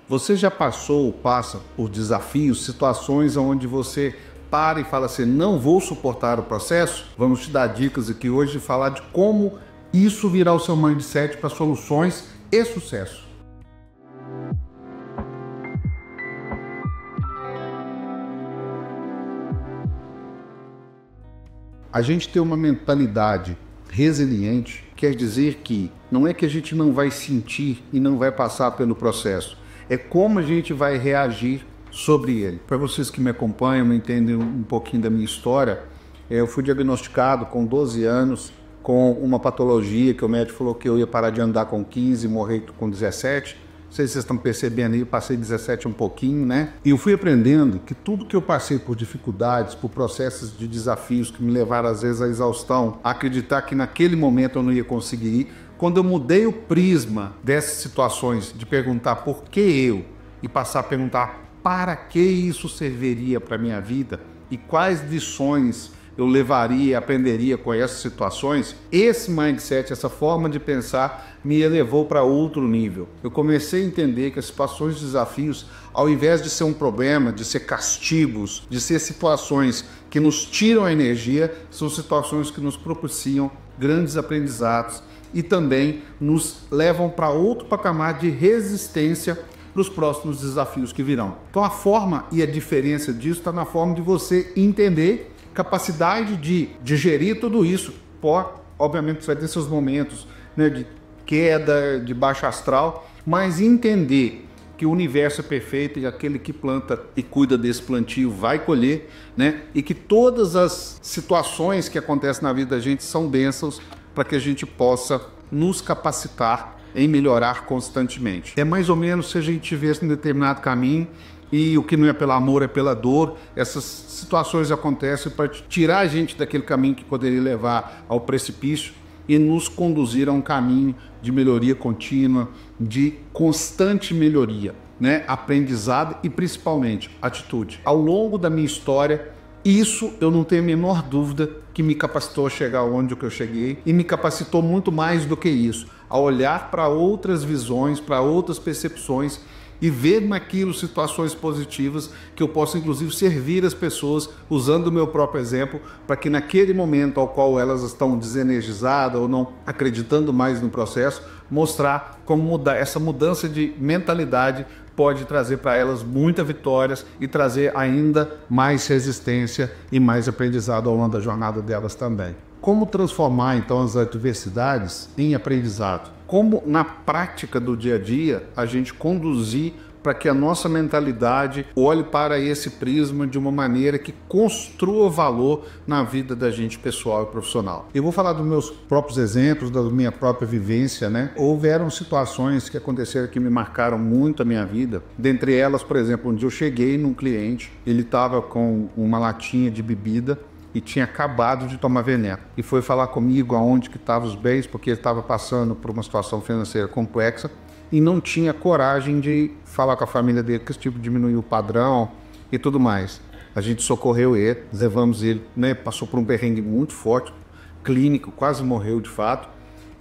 Você já passou ou passa por desafios, situações onde você para e fala assim, não vou suportar o processo? Vamos te dar dicas aqui hoje de falar de como isso virar o seu mindset para soluções e sucesso. A gente ter uma mentalidade resiliente quer dizer que não é que a gente não vai sentir e não vai passar pelo processo, é como a gente vai reagir sobre ele. Para vocês que me acompanham, me entendem um pouquinho da minha história, eu fui diagnosticado com 12 anos com uma patologia que o médico falou que eu ia parar de andar com 15 e morrer com 17. Não sei se vocês estão percebendo aí, eu passei 17 um pouquinho, né? E eu fui aprendendo que tudo que eu passei por dificuldades, por processos de desafios que me levaram às vezes à exaustão, a acreditar que naquele momento eu não ia conseguir ir, quando eu mudei o prisma dessas situações de perguntar por que eu e passar a perguntar para que isso serviria para a minha vida e quais lições eu levaria e aprenderia com essas situações, esse mindset, essa forma de pensar me elevou para outro nível. Eu comecei a entender que as situações de desafios, ao invés de ser um problema, de ser castigos, de ser situações que nos tiram a energia, são situações que nos propiciam grandes aprendizados e também nos levam para outro patamar de resistência para os próximos desafios que virão. Então a forma e a diferença disso está na forma de você entender capacidade de digerir tudo isso. Obviamente você vai ter seus momentos, né, de queda, de baixo astral, mas entender que o universo é perfeito e aquele que planta e cuida desse plantio vai colher, né, e que todas as situações que acontecem na vida da gente são bênçãos para que a gente possa nos capacitar em melhorar constantemente. É mais ou menos se a gente estivesse em determinado caminho e o que não é pelo amor é pela dor. Essas situações acontecem para tirar a gente daquele caminho que poderia levar ao precipício e nos conduzir a um caminho de melhoria contínua, de constante melhoria, né? Aprendizado e principalmente atitude. Ao longo da minha história, isso eu não tenho a menor dúvida que me capacitou a chegar onde eu cheguei e me capacitou muito mais do que isso, a olhar para outras visões, para outras percepções e ver naquilo situações positivas que eu possa inclusive servir as pessoas usando o meu próprio exemplo para que naquele momento ao qual elas estão desenergizadas ou não acreditando mais no processo, mostrar como mudar essa mudança de mentalidade pode trazer para elas muitas vitórias e trazer ainda mais resistência e mais aprendizado ao longo da jornada delas também. Como transformar então as adversidades em aprendizado? Como na prática do dia a dia a gente conduzir para que a nossa mentalidade olhe para esse prisma de uma maneira que construa valor na vida da gente pessoal e profissional. Eu vou falar dos meus próprios exemplos, da minha própria vivência, né? Houveram situações que aconteceram que me marcaram muito a minha vida. Dentre elas, por exemplo, onde eu cheguei num cliente, ele estava com uma latinha de bebida e tinha acabado de tomar veneno. E foi falar comigo aonde que estavam os bens, porque ele estava passando por uma situação financeira complexa e não tinha coragem de falar com a família dele que esse tipo diminuiu o padrão e tudo mais. A gente socorreu ele, levamos ele, né, passou por um perrengue muito forte, clínico, quase morreu de fato.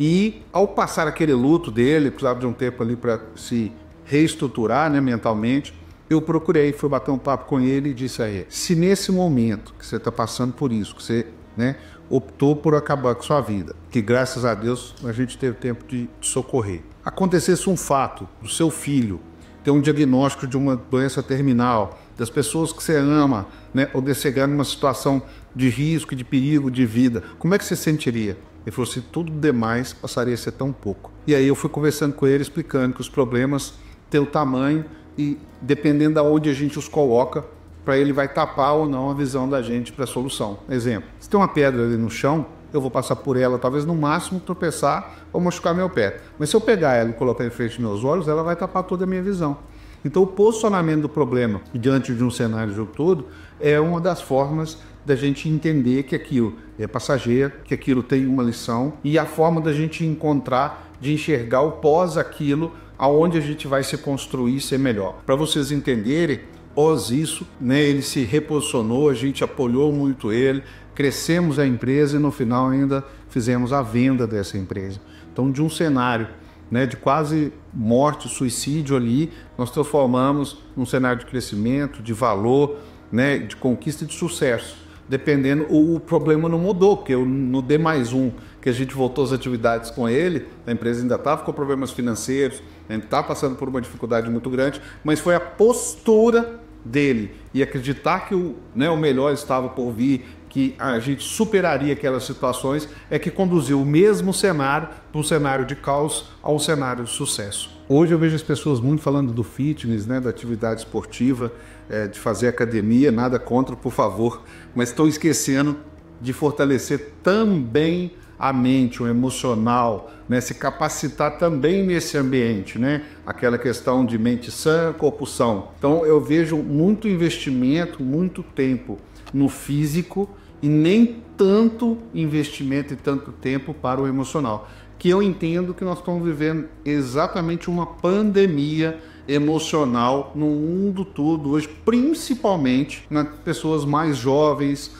E ao passar aquele luto dele, precisava de um tempo ali para se reestruturar, né, mentalmente, eu procurei, fui bater um papo com ele e disse a ele, se nesse momento que você está passando por isso, que você, né, optou por acabar com sua vida, que graças a Deus a gente teve tempo de socorrer, acontecesse um fato do seu filho ter um diagnóstico de uma doença terminal, das pessoas que você ama, né, ou de chegar numa situação de risco, de perigo, de vida, como é que você sentiria? Ele falou assim, tudo demais passaria a ser tão pouco. E aí eu fui conversando com ele, explicando que os problemas têm o tamanho e dependendo de onde a gente os coloca, para ele vai tapar ou não a visão da gente para a solução. Exemplo, se tem uma pedra ali no chão, eu vou passar por ela, talvez no máximo tropeçar ou machucar meu pé. Mas se eu pegar ela e colocar em frente aos meus olhos, ela vai tapar toda a minha visão. Então o posicionamento do problema diante de um cenário de jogo todo é uma das formas da gente entender que aquilo é passageiro, que aquilo tem uma lição e a forma da gente encontrar, de enxergar o pós aquilo, aonde a gente vai se construir e ser melhor. Para vocês entenderem, após isso, né, ele se reposicionou, a gente apoiou muito ele, crescemos a empresa e no final ainda fizemos a venda dessa empresa. Então, de um cenário né, de quase morte, suicídio ali, nós transformamos num cenário de crescimento, de valor, né, de conquista e de sucesso. Dependendo, o problema não mudou, porque no D+1, que a gente voltou às atividades com ele, a empresa ainda estava com problemas financeiros, a gente está passando por uma dificuldade muito grande, mas foi a postura dele e acreditar que o melhor estava por vir, que a gente superaria aquelas situações, é que conduziu o mesmo cenário para um cenário de caos a um cenário de sucesso. Hoje eu vejo as pessoas muito falando do fitness, né, da atividade esportiva, de fazer academia, nada contra, por favor, mas estão esquecendo de fortalecer também a mente, o emocional, né, se capacitar também nesse ambiente, né, aquela questão de mente sã, corpo são. Então eu vejo muito investimento, muito tempo no físico e nem tanto investimento e tanto tempo para o emocional, que eu entendo que nós estamos vivendo exatamente uma pandemia emocional no mundo todo hoje, principalmente nas pessoas mais jovens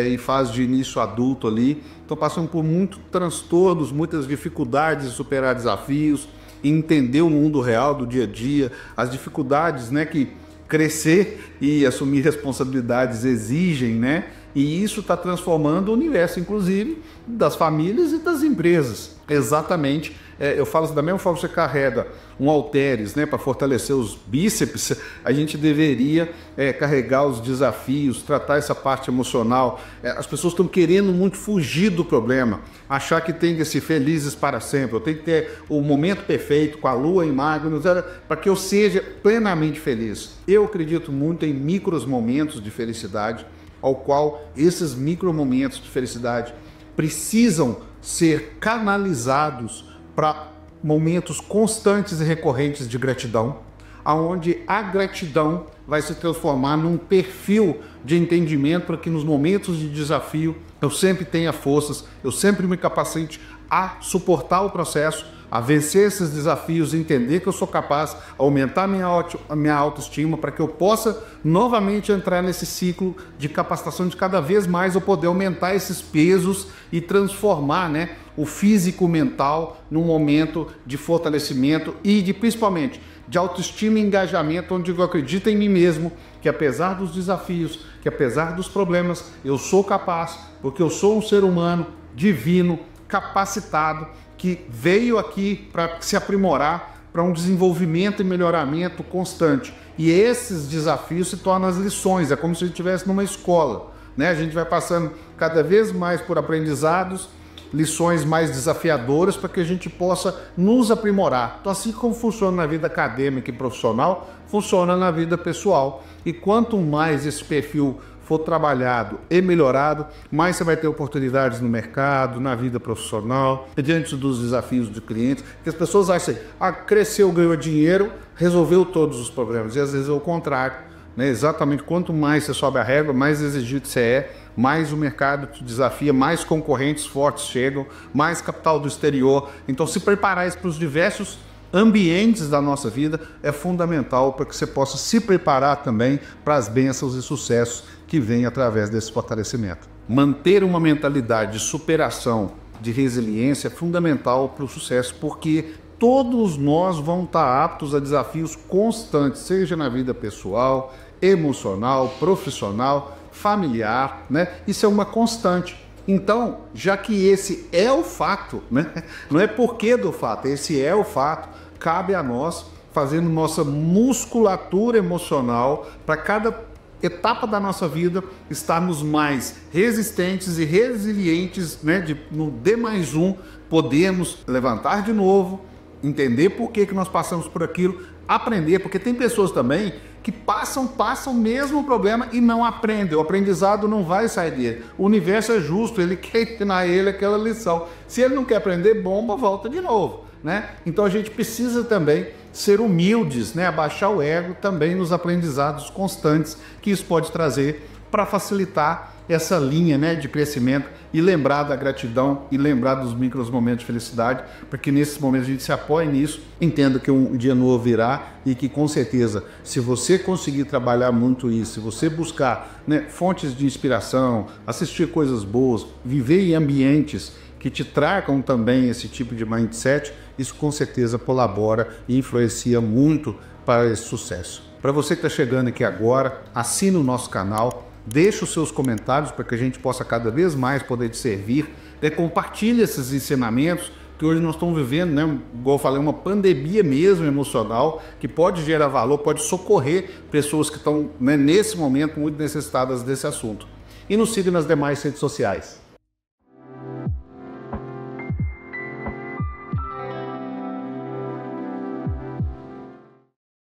em fase de início adulto ali, estão passando por muitos transtornos, muitas dificuldades de superar desafios, entender o mundo real do dia a dia, as dificuldades, né, que crescer e assumir responsabilidades exigem, né? E isso está transformando o universo, inclusive, das famílias e das empresas. Exatamente. Eu falo assim, da mesma forma que você carrega um halteres, né, para fortalecer os bíceps, a gente deveria carregar os desafios, tratar essa parte emocional. As pessoas estão querendo muito fugir do problema, achar que tem que ser felizes para sempre. Eu tenho que ter o momento perfeito, com a lua em Magnos, para que eu seja plenamente feliz. Eu acredito muito em micros momentos de felicidade, ao qual esses micro momentos de felicidade precisam ser canalizados para momentos constantes e recorrentes de gratidão, aonde a gratidão vai se transformar num perfil de entendimento para que nos momentos de desafio eu sempre tenha forças, eu sempre me capacite a suportar o processo, a vencer esses desafios, entender que eu sou capaz, aumentar minha autoestima para que eu possa novamente entrar nesse ciclo de capacitação de cada vez mais eu poder aumentar esses pesos e transformar, né, o físico mental num momento de fortalecimento e de, principalmente, de autoestima e engajamento, onde eu acredito em mim mesmo, que apesar dos desafios, que apesar dos problemas, eu sou capaz, porque eu sou um ser humano divino, capacitado, que veio aqui para se aprimorar, para um desenvolvimento e melhoramento constante. E esses desafios se tornam as lições, é como se a gente estivesse numa escola, né? A gente vai passando cada vez mais por aprendizados, lições mais desafiadoras para que a gente possa nos aprimorar. Então, assim como funciona na vida acadêmica e profissional, funciona na vida pessoal. E quanto mais esse perfil for trabalhado e melhorado, mais você vai ter oportunidades no mercado, na vida profissional, diante dos desafios de clientes, que as pessoas acham assim, cresceu, ganhou dinheiro, resolveu todos os problemas, e às vezes é o contrário, né? Exatamente, quanto mais você sobe a régua, mais exigido você é, mais o mercado te desafia, mais concorrentes fortes chegam, mais capital do exterior. Então, se preparar para os diversos ambientes da nossa vida é fundamental para que você possa se preparar também para as bênçãos e sucessos que vêm através desse fortalecimento. Manter uma mentalidade de superação, de resiliência é fundamental para o sucesso, porque todos nós vamos estar aptos a desafios constantes, seja na vida pessoal, emocional, profissional, familiar, né? Isso é uma constante. Então, já que esse é o fato, né? Não é porquê do fato, esse é o fato, cabe a nós, fazendo nossa musculatura emocional, para cada etapa da nossa vida estarmos mais resistentes e resilientes, né? No D+1, podemos levantar de novo, entender por que nós passamos por aquilo, aprender, porque tem pessoas também que passam o mesmo problema e não aprendem. O aprendizado não vai sair dele. O universo é justo, ele quer ensinar ele aquela lição. Se ele não quer aprender, bomba, volta de novo, né? Então a gente precisa também ser humildes, né? Abaixar o ego também nos aprendizados constantes que isso pode trazer para facilitar essa linha, né, de crescimento e lembrar da gratidão e lembrar dos micros momentos de felicidade, porque nesses momentos a gente se apoia nisso, entenda que um dia novo virá e que com certeza, se você conseguir trabalhar muito isso, se você buscar, né, fontes de inspiração, assistir coisas boas, viver em ambientes que te tragam também esse tipo de mindset, isso com certeza colabora e influencia muito para esse sucesso. Para você que está chegando aqui agora, assine o nosso canal, deixe os seus comentários para que a gente possa cada vez mais poder te servir, compartilhe esses ensinamentos, que hoje nós estamos vivendo, né, igual eu falei, uma pandemia mesmo emocional, que pode gerar valor, pode socorrer pessoas que estão, né, nesse momento muito necessitadas desse assunto. E nos siga nas demais redes sociais.